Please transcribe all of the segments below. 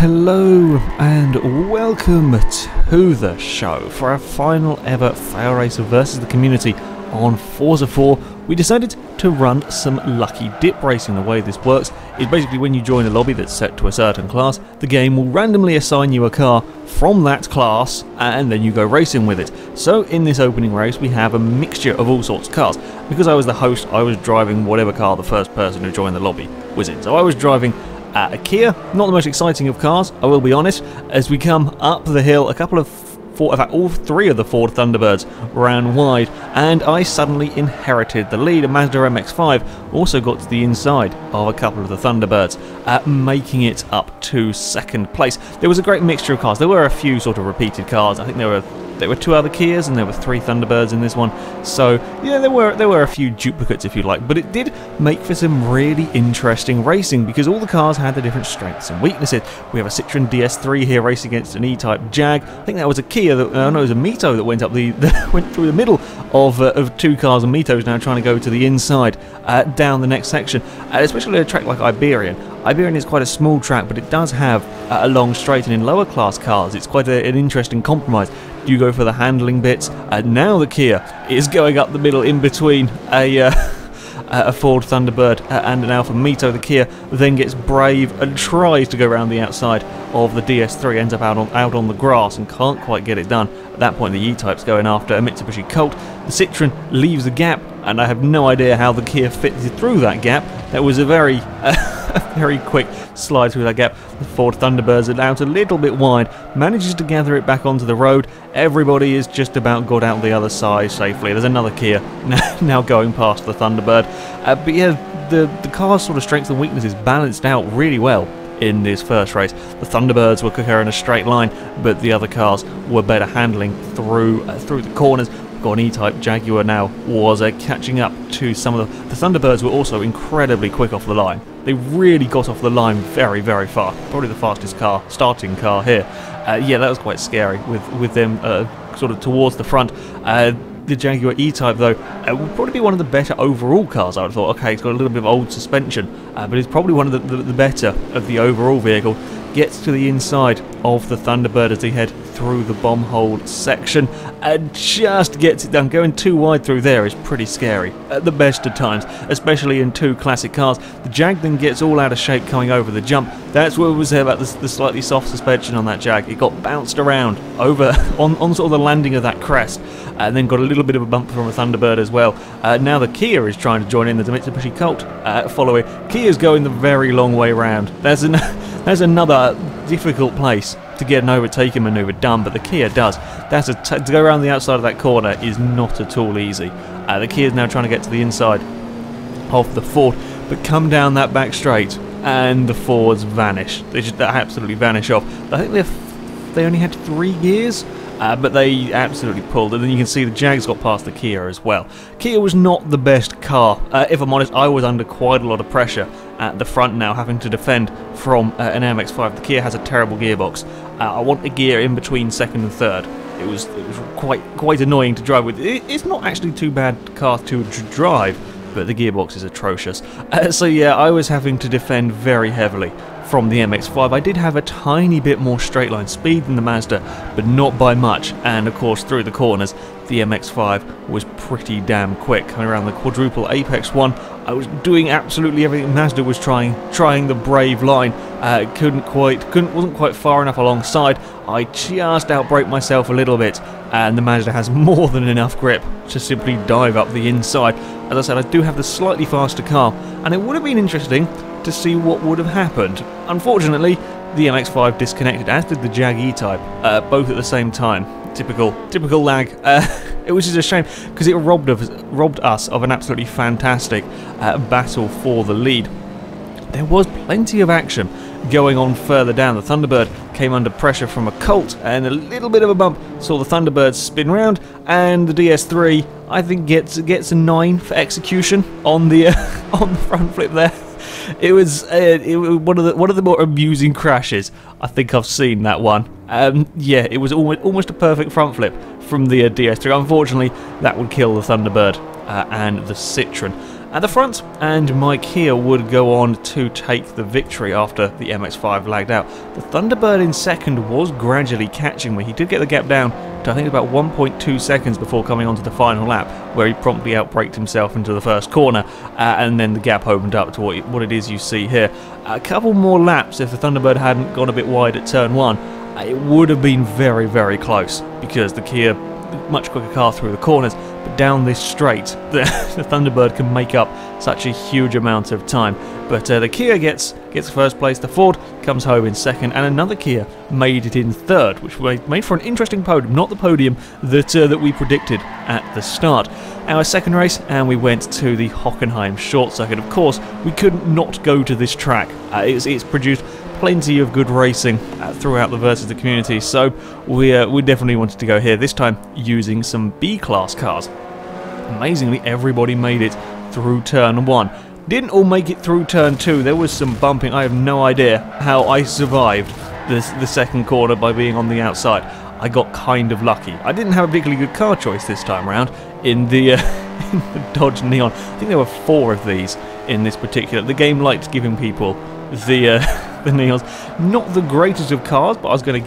Hello and welcome to the show for our final ever FailRace versus the community on Forza 4. We decided to run some lucky dip racing. The way this works is basically when you join a lobby that's set to a certain class, the game will randomly assign you a car from that class and then you go racing with it. So in this opening race we have a mixture of all sorts of cars. Because I was the host, I was driving whatever car the first person who joined the lobby was in. So I was driving a Kia, not the most exciting of cars, I will be honest. As we come up the hill, a couple of in fact, all three of the Ford Thunderbirds ran wide, and I suddenly inherited the lead. A Mazda MX-5 also got to the inside of a couple of the Thunderbirds, making it up to second place. There was a great mixture of cars. There were a few sort of repeated cars. I think there were two other Kias and there were three Thunderbirds in this one. So yeah, there were a few duplicates if you like, but it did make for some really interesting racing because all the cars had their different strengths and weaknesses. We have a Citroen DS3 here racing against an E-Type Jag. I think that was a Kia that no, it was a Mito that went up went through the middle of two cars, and Mito's now trying to go to the inside down the next section, especially a track like Iberian. Iberian is quite a small track, but it does have a long straight, and in lower class cars it's quite an interesting compromise. You go for the handling bits, and now the Kia is going up the middle in between a Ford Thunderbird and an Alfa Mito. The Kia then gets brave and tries to go around the outside of the DS3, ends up out on the grass and can't quite get it done. At that point the E-Type's going after a Mitsubishi Colt. The Citroen leaves the gap, and I have no idea how the Kia fitted through that gap. That was a very very quick slide through that gap. The Ford Thunderbirds are out a little bit wide, manages to gather it back onto the road. Everybody is just about got out the other side safely. There's another Kia now going past the Thunderbird. But yeah, the car's sort of strengths and weaknesses balanced out really well in this first race. The Thunderbirds were quicker in a straight line, but the other cars were better handling through the corners. Got an E-Type Jaguar now was catching up to some of the Thunderbirds were also incredibly quick off the line. They really got off the line very, very fast. Probably the fastest starting car here. Yeah, that was quite scary with them sort of towards the front. The Jaguar E-Type, though, would probably be one of the better overall cars, I would have thought. Okay, it's got a little bit of old suspension, but it's probably one of the better of the overall vehicle. Gets to the inside of the Thunderbird as they head through the bomb hole section and just gets it done. Going too wide through there is pretty scary at the best of times, especially in two classic cars. The Jag then gets all out of shape coming over the jump. That's what was there about the slightly soft suspension on that Jag. It got bounced around over on sort of the landing of that crest, and then got a little bit of a bump from a Thunderbird as well. Now the Kia is trying to join in. There's a Mitsubishi Colt following. Kia's going the very long way round. There's another difficult place to get an overtaking manoeuvre done, but the Kia does. To go around the outside of that corner is not at all easy. The Kia is now trying to get to the inside of the Ford, but come down that back straight, and the Fords vanish. They just absolutely vanish off. I think they only had 3 gears. But they absolutely pulled, and then you can see the Jags got past the Kia as well. Kia was not the best car. If I'm honest, I was under quite a lot of pressure at the front now, having to defend from an MX-5. The Kia has a terrible gearbox. I want a gear in between second and third. It was quite annoying to drive with. It's not actually too bad car to drive, but the gearbox is atrocious. So yeah, I was having to defend very heavily from the MX-5. I did have a tiny bit more straight line speed than the Mazda, but not by much, and of course through the corners the MX-5 was pretty damn quick. Coming around the quadruple Apex one, I was doing absolutely everything. Mazda was trying the brave line, wasn't quite far enough alongside. I just outbraked myself a little bit, and the Mazda has more than enough grip to simply dive up the inside. As I said, I do have the slightly faster car, and it would have been interesting to see what would have happened. Unfortunately, the MX-5 disconnected, as did the Jag E-Type, both at the same time. Typical lag. Which is a shame because it robbed us of an absolutely fantastic battle for the lead. There was plenty of action going on further down. The Thunderbird came under pressure from a Colt, and a little bit of a bump saw the Thunderbird spin round, and the DS3 I think gets a 9 for execution on the on the front flip there. It was one of the more amusing crashes I think I've seen, that one. Yeah, it was almost a perfect front flip from the DS3. Unfortunately, that would kill the Thunderbird and the Citroen. at the front, and my Kia would go on to take the victory after the MX-5 lagged out. The Thunderbird in second was gradually catching me. He did get the gap down to I think about 1.2 seconds before coming onto the final lap, where he promptly outbraked himself into the first corner, and then the gap opened up to what it is you see here. A couple more laps, if the Thunderbird hadn't gone a bit wide at turn 1, it would have been very, very close, because the Kia, much quicker car through the corners, but down this straight, the Thunderbird can make up such a huge amount of time. But the Kia gets first place, the Ford comes home in second, and another Kia made it in third, which made for an interesting podium, not the podium that we predicted at the start. Our second race, and we went to the Hockenheim short circuit. Of course, we couldn't not go to this track. It's produced plenty of good racing throughout the Versus the community, so we definitely wanted to go here, this time using some B-class cars. Amazingly, everybody made it through turn 1. Didn't all make it through turn 2, there was some bumping. I have no idea how I survived the second corner by being on the outside. I got kind of lucky. I didn't have a particularly good car choice this time around in the, in the Dodge Neon. I think there were 4 of these in this particular. The game liked giving people the Neons. Not the greatest of cars, but I was going to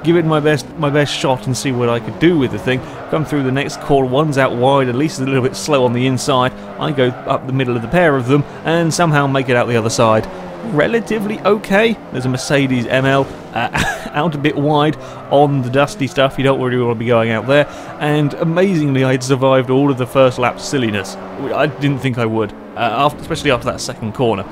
give it my best shot and see what I could do with the thing. Come through the next corner, one's out wide, at least a little bit slow on the inside. I go up the middle of the pair of them and somehow make it out the other side relatively okay. There's a Mercedes ML out a bit wide on the dusty stuff. You don't really want to be going out there, and amazingly I'd survived all of the first lap silliness. I didn't think I would, especially after that second corner.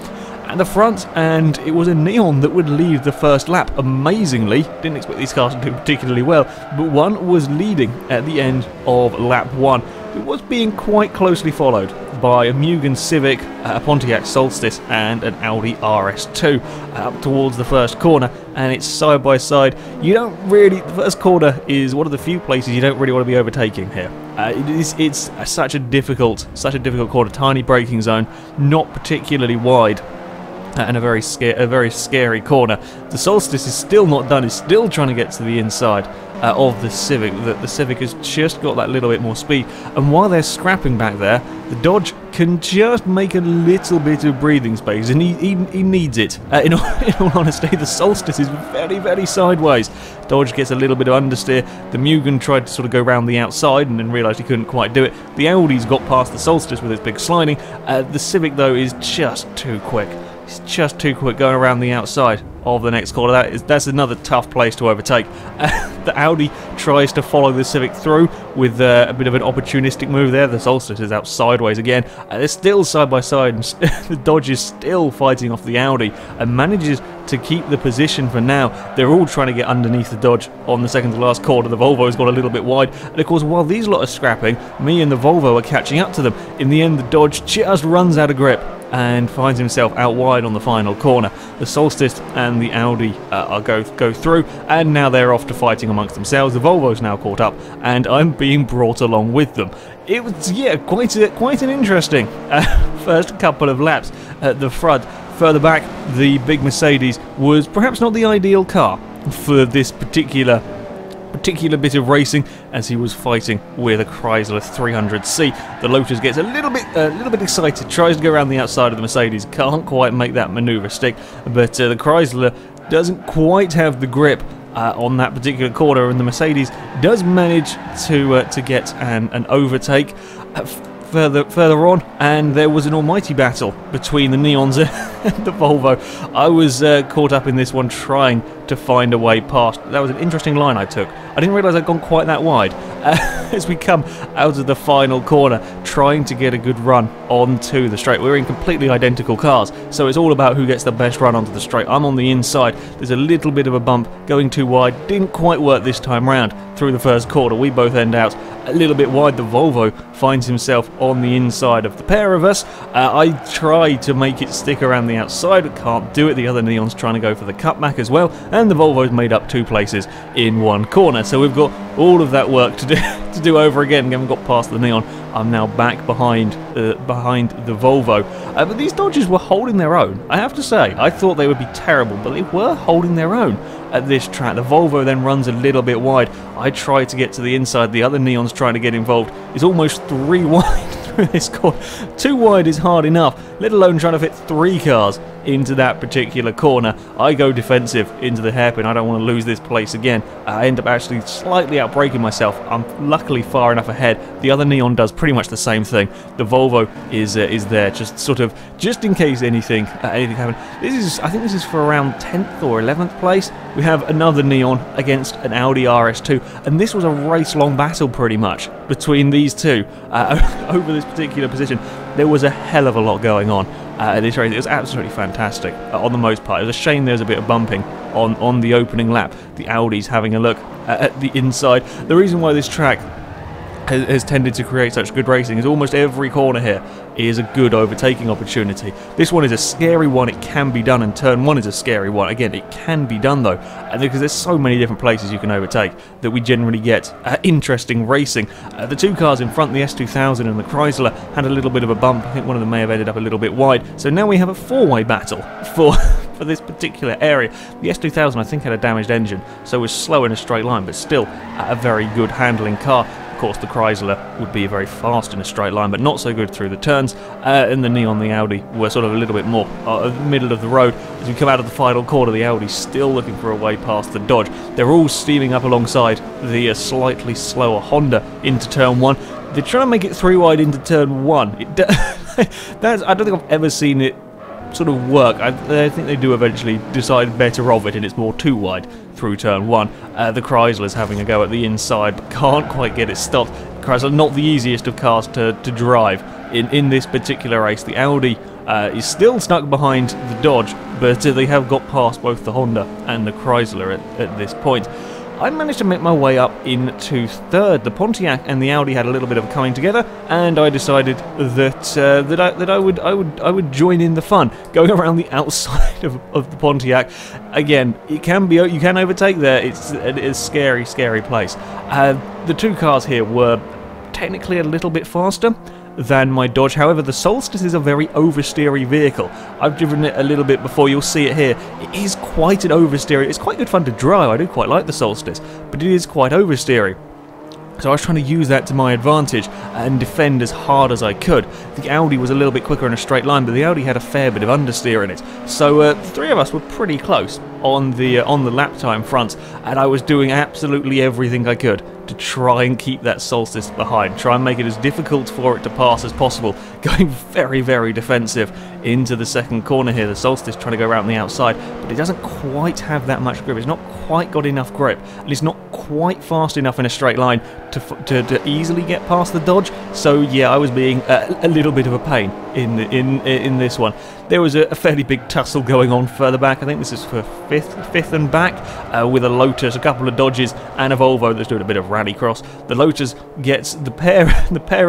At the front, and it was a Neon that would lead the first lap. Amazingly, didn't expect these cars to do particularly well, but one was leading at the end of lap 1. It was being quite closely followed by a Mugen Civic, a Pontiac Solstice, and an Audi RS2 up towards the first corner, and it's side by side. You don't really, the first corner is one of the few places you don't really want to be overtaking here. It's such a difficult corner, tiny braking zone, not particularly wide. And a very scary corner. The Solstice is still not done. It's still trying to get to the inside of the Civic. The Civic has just got that little bit more speed. And while they're scrapping back there, the Dodge can just make a little bit of breathing space, and he needs it. In all honesty, the Solstice is very, very sideways. Dodge gets a little bit of understeer. The Mugen tried to sort of go round the outside and then realised he couldn't quite do it. The Audi's got past the Solstice with its big sliding. The Civic, though, is just too quick. It's just too quick going around the outside of the next corner. That's another tough place to overtake. The Audi tries to follow the Civic through with a bit of an opportunistic move there. The Solstice is out sideways again. They're still side by side, and the Dodge is still fighting off the Audi and manages to keep the position for now. They're all trying to get underneath the Dodge on the second to last corner. The Volvo's got a little bit wide, and of course while these lot are scrapping, me and the Volvo are catching up to them. In the end, the Dodge just runs out of grip and finds himself out wide on the final corner. The Solstice and the Audi go through, and now they're off to fighting amongst themselves. The Volvo's now caught up, and I'm being brought along with them. It was, yeah, quite an interesting first couple of laps at the front. Further back, the big Mercedes was perhaps not the ideal car for this particular bit of racing, as he was fighting with a Chrysler 300C. The Lotus gets a little bit excited, tries to go around the outside of the Mercedes, can't quite make that maneuver stick, but the Chrysler doesn't quite have the grip on that particular corner, and the Mercedes does manage to get an overtake further on, and there was an almighty battle between the Neons and the Volvo. I was caught up in this one trying to find a way past. That was an interesting line I took. I didn't realise I'd gone quite that wide. As we come out of the final corner, trying to get a good run onto the straight. We're in completely identical cars, so it's all about who gets the best run onto the straight. I'm on the inside. There's a little bit of a bump going too wide. Didn't quite work this time round through the first corner. We both end out a little bit wide. The Volvo finds himself on the inside of the pair of us. I try to make it stick around the outside, but can't do it. The other Neon's trying to go for the cutback as well, and the Volvo's made up 2 places in one corner. So we've got all of that work to do over again. We haven't got past the Neon. I'm now back behind the Volvo. But these Dodges were holding their own, I have to say. I thought they would be terrible, but they were holding their own at this track. The Volvo then runs a little bit wide. I try to get to the inside. The other Neon's trying to get involved. It's almost 3 wide through this corner. Too wide is hard enough, let alone trying to fit 3 cars into that particular corner. I go defensive into the hairpin. I don't want to lose this place again. I end up actually slightly outbraking myself. I'm luckily far enough ahead. The other Neon does pretty much the same thing. The Volvo is there, just in case anything happens. I think this is for around 10th or 11th place. We have another Neon against an Audi RS2, and this was a race-long battle pretty much between these two over this particular position. There was a hell of a lot going on at this race. It was absolutely fantastic on the most part. It was a shame there was a bit of bumping on the opening lap. The Audi's having a look at the inside. The reason why this track has tended to create such good racing is almost every corner here is a good overtaking opportunity. This one is a scary one, it can be done, and turn 1 is a scary one. Again, it can be done though, and because there's so many different places you can overtake that we generally get interesting racing. The 2 cars in front, the S2000 and the Chrysler, had a little bit of a bump. I think one of them may have ended up a little bit wide, so now we have a 4-way battle for this particular area. The S2000 I think had a damaged engine, so was slow in a straight line, but still a very good handling car. Of course, the Chrysler would be very fast in a straight line, but not so good through the turns. And the Neon, the Audi, were sort of a little bit more middle of the road. As we come out of the final corner, the Audi's still looking for a way past the Dodge. They're all steaming up alongside the slightly slower Honda into turn 1. They're trying to make it 3 wide into turn 1. I don't think I've ever seen it sort of work. I think they do eventually decide better of it, and it's more 2 wide through turn 1. The Chrysler's having a go at the inside, but can't quite get it stopped. Chrysler, not the easiest of cars to drive in this particular race. The Audi is still stuck behind the Dodge, but they have got past both the Honda and the Chrysler at this point. I managed to make my way up into 3rd. The Pontiac and the Audi had a little bit of a coming together, and I decided that I would join in the fun, going around the outside of the Pontiac. Again, you can overtake there. It's a scary, scary place. The 2 cars here were technically a little bit faster than my Dodge. However, the Solstice is a very oversteery vehicle. I've driven it a little bit before, you'll see it here. It is quite an oversteery. It's quite good fun to drive. I do quite like the Solstice, but it is quite oversteery. So I was trying to use that to my advantage and defend as hard as I could. The Audi was a little bit quicker in a straight line, but the Audi had a fair bit of understeer in it. So the 3 of us were pretty close on the lap time front, and I was doing absolutely everything I could to try and keep that Solstice behind, try and make it as difficult for it to pass as possible, going very, very defensive into the 2nd corner here. The Solstice trying to go around the outside, but it doesn't quite have that much grip. It's not quite got enough grip, and it's not quite fast enough in a straight line to easily get past the Dodge. So yeah, I was being a little bit of a pain in this one. There was a fairly big tussle going on further back. I think this is for 5th and back, with a Lotus, a couple of Dodges, and a Volvo that's doing a bit of rallycross. The Lotus gets the pair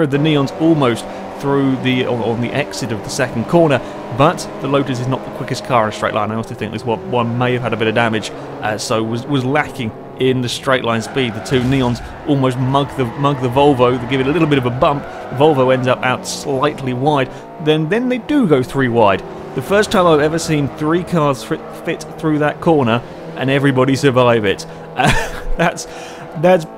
of the Neons almost through on the exit of the 2nd corner, but the Lotus is not the quickest car in a straight line. I also think this one may have had a bit of damage, so was lacking in the straight line speed. The 2 Neons almost mug the Volvo. They give it a little bit of a bump. The Volvo ends up out slightly wide. Then they do go 3 wide. The first time I've ever seen 3 cars fit through that corner and everybody survive it. That's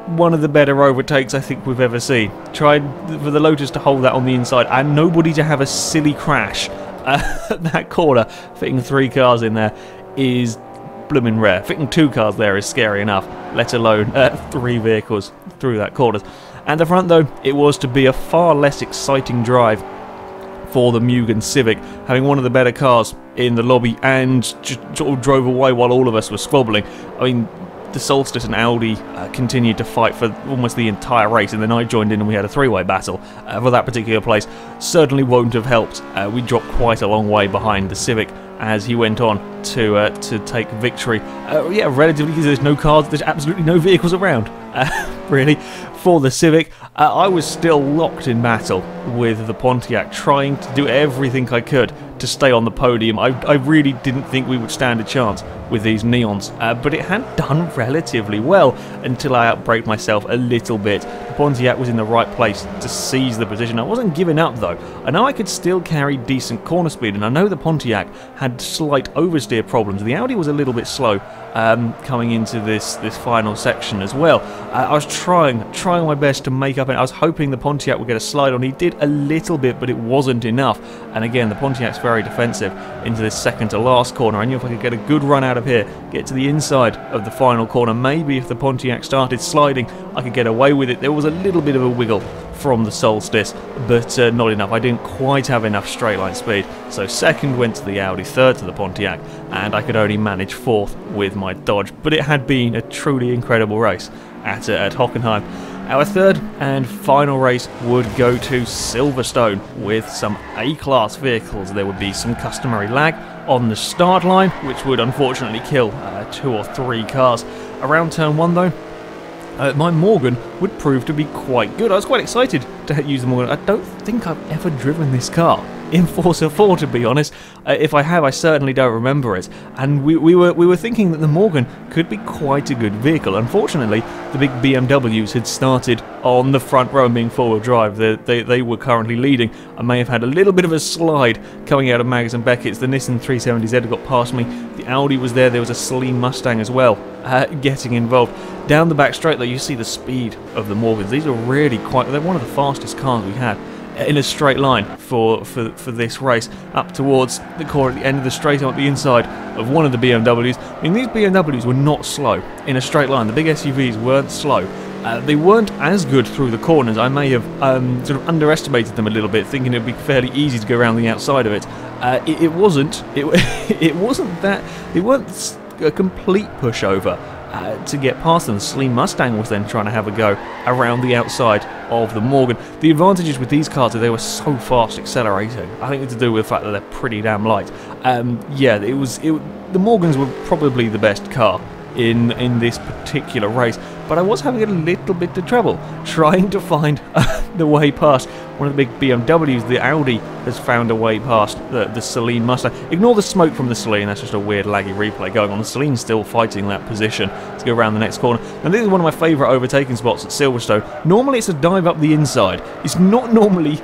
one of the better overtakes I think we've ever seen. Tried for the Lotus to hold that on the inside and nobody to have a silly crash at that corner. Fitting 3 cars in there is blooming rare. Fitting 2 cars there is scary enough, let alone 3 vehicles through that corner. At the front though, it was to be a far less exciting drive for the Mugen Civic, having one of the better cars in the lobby, and just sort of drove away while all of us were squabbling. I mean, the Solstice and Audi continued to fight for almost the entire race, and then I joined in and we had a 3-way battle for that particular place. Certainly won't have helped. We dropped quite a long way behind the Civic as he went on to take victory. Yeah, relatively, because there's no cars, there's absolutely no vehicles around, really, for the Civic. I was still locked in battle with the Pontiac, trying to do everything I could to stay on the podium. I really didn't think we would stand a chance with these Neons, but it had done relatively well until I outbraked myself a little bit. The Pontiac was in the right place to seize the position. I wasn't giving up though. I know I could still carry decent corner speed, and I know the Pontiac had slight oversteer problems. The Audi was a little bit slow coming into this final section as well. I was trying my best to make up, and I was hoping the Pontiac would get a slide on. He did a little bit, but it wasn't enough. And again, the Pontiac's very defensive into this second to last corner. I knew if I could get a good run out of here, get to the inside of the final corner, maybe if the Pontiac started sliding, I could get away with it. There was a little bit of a wiggle from the Solstice, but not enough. I didn't quite have enough straight line speed. So second went to the Audi, third to the Pontiac, and I could only manage fourth with my Dodge. But it had been a truly incredible race at Hockenheim. Our third and final race would go to Silverstone with some A-class vehicles. There would be some customary lag on the start line, which would unfortunately kill 2 or 3 cars. Around turn 1 though, my Morgan would prove to be quite good. I was quite excited to use the Morgan. I don't think I've ever driven this car in Forza 4, to be honest. If I have, I certainly don't remember it. And we were thinking that the Morgan could be quite a good vehicle. Unfortunately, the big BMWs had started on the front row and being four-wheel drive. They were currently leading. I may have had a little bit of a slide coming out of Maggers and Beckett's. The Nissan 370Z got past me. The Audi was there. There was a Celine Mustang as well getting involved. Down the back straight, though, you see the speed of the Morgans. These are really they're one of the fastest cars we had in a straight line for this race, up towards the corner at the end of the straight on the inside of one of the BMWs. I mean, these BMWs were not slow in a straight line. The big SUVs weren't slow. They weren't as good through the corners. I may have sort of underestimated them a little bit, thinking it would be fairly easy to go around the outside of it. It wasn't. It wasn't that. They weren't a complete pushover to get past them. The Celine Mustang was then trying to have a go around the outside of the Morgan. The advantages with these cars are they were so fast accelerating. I think it's to do with the fact that they're pretty damn light. Yeah, the Morgans were probably the best car in this particular race, but I was having a little bit of trouble trying to find the way past one of the big BMWs. The Audi has found a way past the Celine Mustang. Ignore the smoke from the Celine, that's just a weird laggy replay going on. The Celine's still fighting that position to go around the next corner. And this is one of my favourite overtaking spots at Silverstone. Normally it's a dive up the inside. It's not normally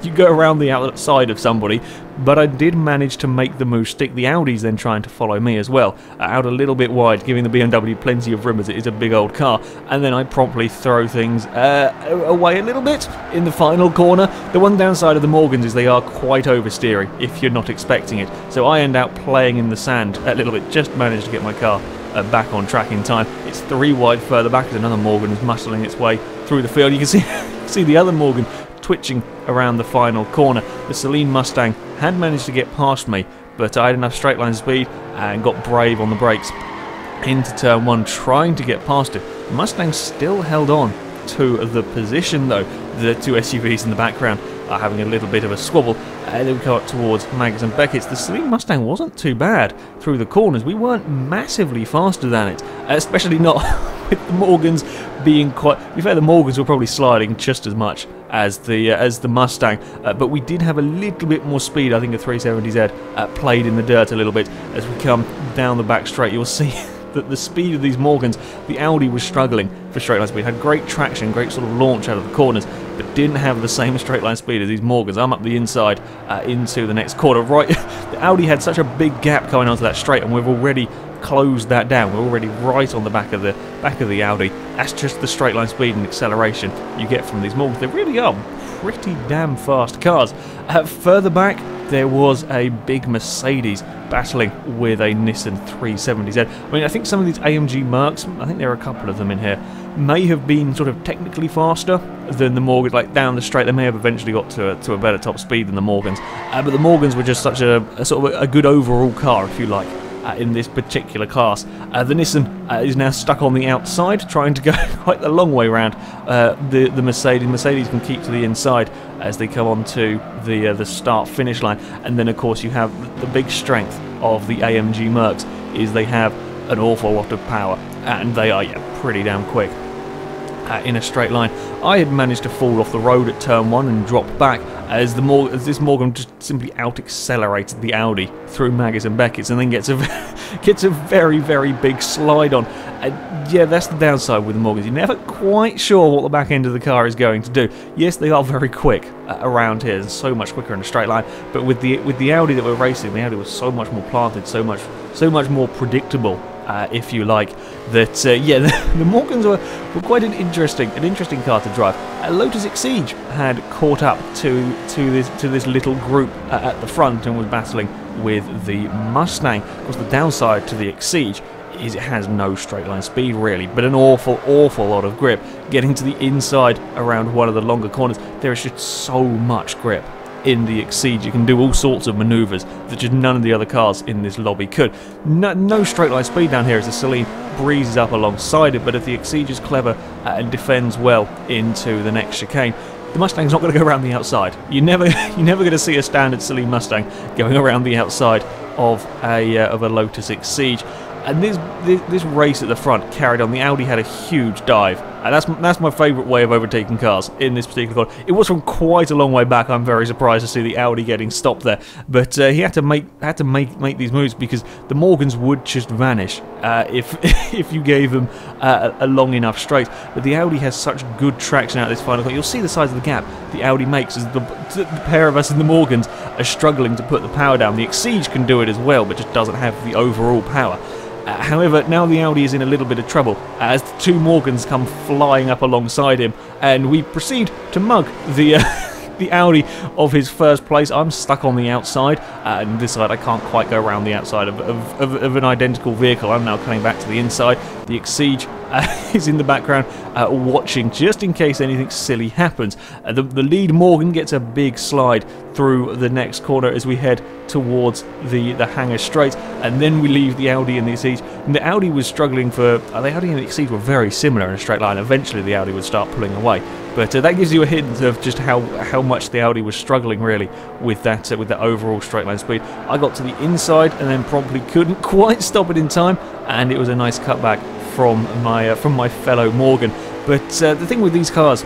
you go around the outside of somebody, but I did manage to make the move stick. The Audi's then trying to follow me as well, out a little bit wide, giving the BMW plenty of room as it is a big old car. And then I promptly throw things away a little bit in the final corner. The one downside of the Morgans is they are quite oversteering if you're not expecting it. So I end up playing in the sand a little bit, just managed to get my car back on track in time. It's 3 wide further back as another Morgan is muscling its way through the field. You can see the other Morgan twitching around the final corner. The Celine Mustang had managed to get past me, but I had enough straight line speed and got brave on the brakes into turn 1, trying to get past it. The Mustang still held on to the position though. The 2 SUVs in the background are having a little bit of a squabble. They would go up towards Maggers and Beckett's. The Celine Mustang wasn't too bad through the corners. We weren't massively faster than it, especially not with the Morgans being quite... To be fair, the Morgans were probably sliding just as much as the Mustang, but we did have a little bit more speed. I think the 370Z played in the dirt a little bit. As we come down the back straight, you'll see that the speed of these Morgans, the Audi was struggling for straight line speed. Had great traction, great sort of launch out of the corners, but didn't have the same straight line speed as these Morgans. I'm up the inside into the next corner. Right, the Audi had such a big gap going onto that straight, and we've already closed that down. We're already right on the back of the Audi. That's just the straight line speed and acceleration you get from these Morgans. They really are pretty damn fast cars. Further back, there was a big Mercedes battling with a Nissan 370Z. I mean, I think some of these AMG Mercs, I think there are a couple of them in here, may have been sort of technically faster than the Morgans. Like down the straight, they may have eventually got to a better top speed than the Morgans. But the Morgans were just such a sort of a good overall car, if you like, in this particular class. The Nissan is now stuck on the outside, trying to go quite the long way around the Mercedes. Mercedes can keep to the inside as they come onto the start-finish line. And then, of course, you have the big strength of the AMG Mercs is they have an awful lot of power, and they are pretty damn quick in a straight line. I had managed to fall off the road at turn 1 and drop back as this Morgan just simply out-accelerated the Audi through Maggers and Beckett's, and then gets a very, very big slide on. Yeah, that's the downside with the Morgans. You're never quite sure what the back end of the car is going to do. Yes, they are very quick around here, and so much quicker in a straight line. But with the Audi that we're racing, the Audi was so much more planted, so much more predictable if you like. That yeah, the Morgans were quite an interesting car to drive. Lotus Exige had caught up to this little group at the front and was battling with the Mustang. Of course, the downside to the Exige is it has no straight line speed really, but an awful lot of grip. Getting to the inside around one of the longer corners, there is just so much grip in the Exige. You can do all sorts of manoeuvres that just none of the other cars in this lobby could. No straight line speed down here as the Celine breezes up alongside it, but if the Exige is clever and defends well into the next chicane, the Mustang's not going to go around the outside. You're never going to see a standard Celine Mustang going around the outside of a Lotus Exige. And this race at the front carried on. The Audi had a huge dive, and that's my favourite way of overtaking cars in this particular corner. It was from quite a long way back. I'm very surprised to see the Audi getting stopped there, but he had to make these moves because the Morgans would just vanish if you gave them a long enough straight. But the Audi has such good traction out of this final corner. You'll see the size of the gap the Audi makes as the pair of us in the Morgans are struggling to put the power down. The Exige can do it as well, but just doesn't have the overall power. However, now the Audi is in a little bit of trouble as the two Morgans come flying up alongside him, and we proceed to mug the the Audi of his first place. I'm stuck on the outside, and this side I can't quite go around the outside of an identical vehicle. I'm now coming back to the inside. The Exige is in the background watching just in case anything silly happens. The lead Morgan gets a big slide through the next corner as we head towards the hangar straight, and then we leave the Audi and the Exige. And the Audi was struggling for the Audi and the Exige were very similar in a straight line. Eventually the Audi would start pulling away, but that gives you a hint of just how much the Audi was struggling really with that overall straight line speed. I got to the inside and then promptly couldn't quite stop it in time, and it was a nice cutback from my fellow Morgan. But the thing with these cars,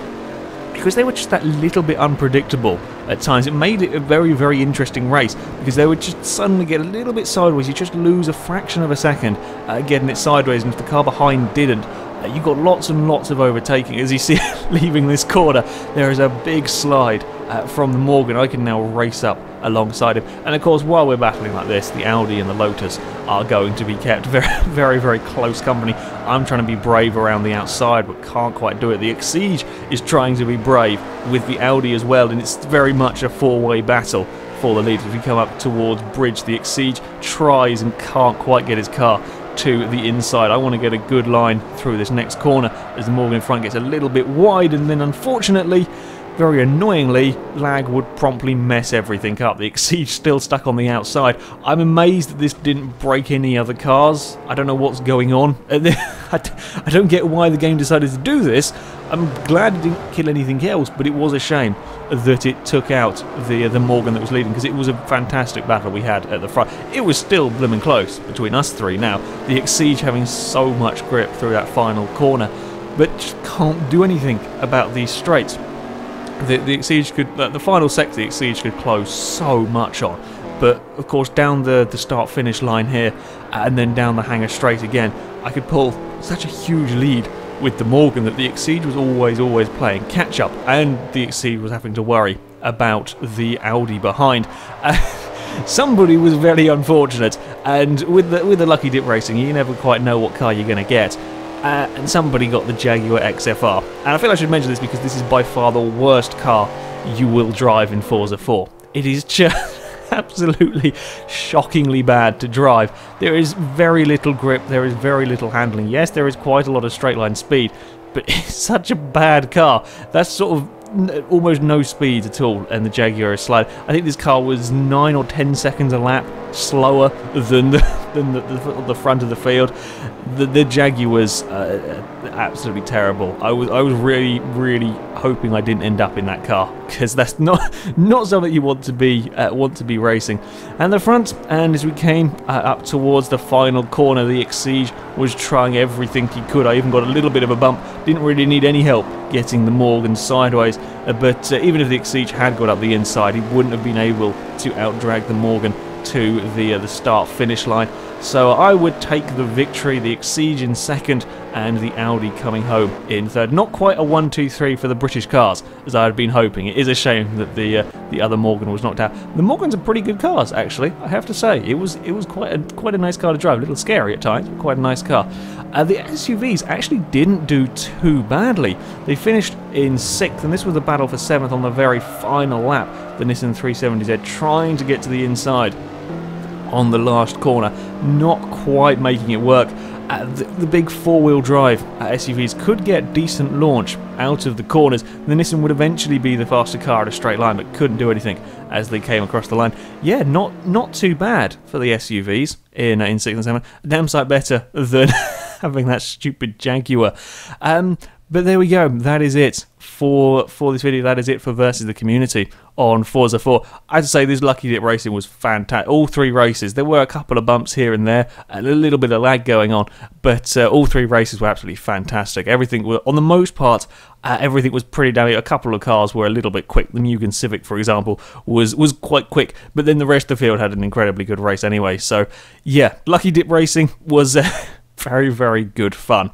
because they were just that little bit unpredictable at times, it made it a very interesting race, because they would just suddenly get a little bit sideways. You just lose a fraction of a second getting it sideways, and if the car behind didn't, you got lots and lots of overtaking. As you see leaving this corner, there is a big slide from the Morgan. I can now race up alongside him, and of course while we're battling like this, the Audi and the Lotus are going to be kept very close company. I'm trying to be brave around the outside but can't quite do it. The Exige is trying to be brave with the Audi as well, and it's very much a four-way battle for the lead. If you come up towards Bridge, the Exige tries and can't quite get his car to the inside. I want to get a good line through this next corner as the Morgan in front gets a little bit wide, and then unfortunately, very annoyingly, lag would promptly mess everything up. The Exige still stuck on the outside. I'm amazed that this didn't break any other cars. I don't know what's going on. I don't get why the game decided to do this. I'm glad it didn't kill anything else, but it was a shame that it took out the Morgan that was leading, because it was a fantastic battle we had at the front. It was still blooming close between us three now. The Exige having so much grip through that final corner, but just can't do anything about these straights. The Exige could, the final sector, the Exige could close so much on, but of course down the start-finish line here, and then down the hangar straight again, I could pull such a huge lead with the Morgan that the Exige was always playing catch-up, and the Exige was having to worry about the Audi behind. Somebody was very unfortunate, and with the lucky dip racing, you never quite know what car you're going to get. And somebody got the Jaguar XFR. And I feel I should mention this because this is by far the worst car you will drive in Forza 4. It is just absolutely shockingly bad to drive. There is very little grip, there is very little handling. Yes, there is quite a lot of straight line speed, but it's such a bad car. That's sort of almost no speed at all, and the Jaguar is slide. I think this car was 9 or 10 seconds a lap slower than the front of the field. The Jaguar's absolutely terrible. I was really hoping I didn't end up in that car, because that's not something you want to be racing. And the front, and as we came up towards the final corner, the Exige was trying everything he could. I even got a little bit of a bump. Didn't really need any help getting the Morgan sideways, but even if the Exige had got up the inside, he wouldn't have been able to outdrag the Morgan to the start-finish line. So I would take the victory, the Exige in second, and the Audi coming home in third. Not quite a 1-2-3 for the British cars, as I had been hoping. It is a shame that the other Morgan was knocked out. The Morgans are pretty good cars, actually, I have to say. It was quite a nice car to drive. A little scary at times, but quite a nice car. The SUVs actually didn't do too badly. They finished in 6th, and this was a battle for 7th on the very final lap. The Nissan 370Z trying to get to the inside on the last corner, not quite making it work. The big four-wheel drive SUVs could get decent launch out of the corners. The Nissan would eventually be the faster car at a straight line, but couldn't do anything as they came across the line. Yeah, not too bad for the SUVs in 6th and 7th. A damn sight better than having that stupid Jaguar. But there we go. That is it for this video. That is it for Versus the Community on Forza 4. I have to say, this Lucky Dip racing was fantastic. All 3 races. There were a couple of bumps here and there, and a little bit of lag going on, but all 3 races were absolutely fantastic. Everything was, on the most part, everything was pretty damn. A couple of cars were a little bit quick. The Mugen Civic, for example, was quite quick, but then the rest of the field had an incredibly good race anyway. So yeah, Lucky Dip racing was very, very good fun.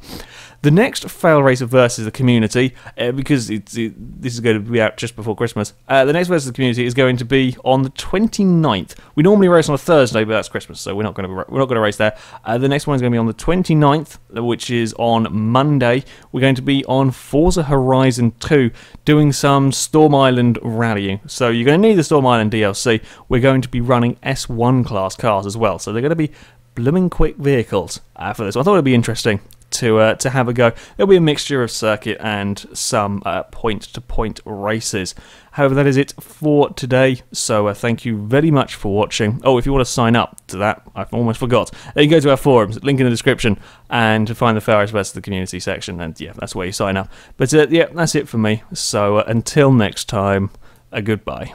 The next FailRace Versus the Community, because this is going to be out just before Christmas, the next Versus the Community is going to be on the 29th. We normally race on a Thursday, but that's Christmas, so we're not going to race there. The next one is going to be on the 29th, which is on Monday. We're going to be on Forza Horizon 2, doing some Storm Island rallying. So you're going to need the Storm Island DLC. We're going to be running S1 class cars as well, so they're going to be blooming quick vehicles for this. I thought it'd be interesting to have a go. There'll be a mixture of circuit and some point-to-point races. However, that is it for today, so thank you very much for watching. Oh, if you want to sign up to that, I almost forgot. You can go to our forums, link in the description, and to find the FailRace Versus the Community section, and yeah, that's where you sign up. But yeah, that's it for me, so until next time, goodbye.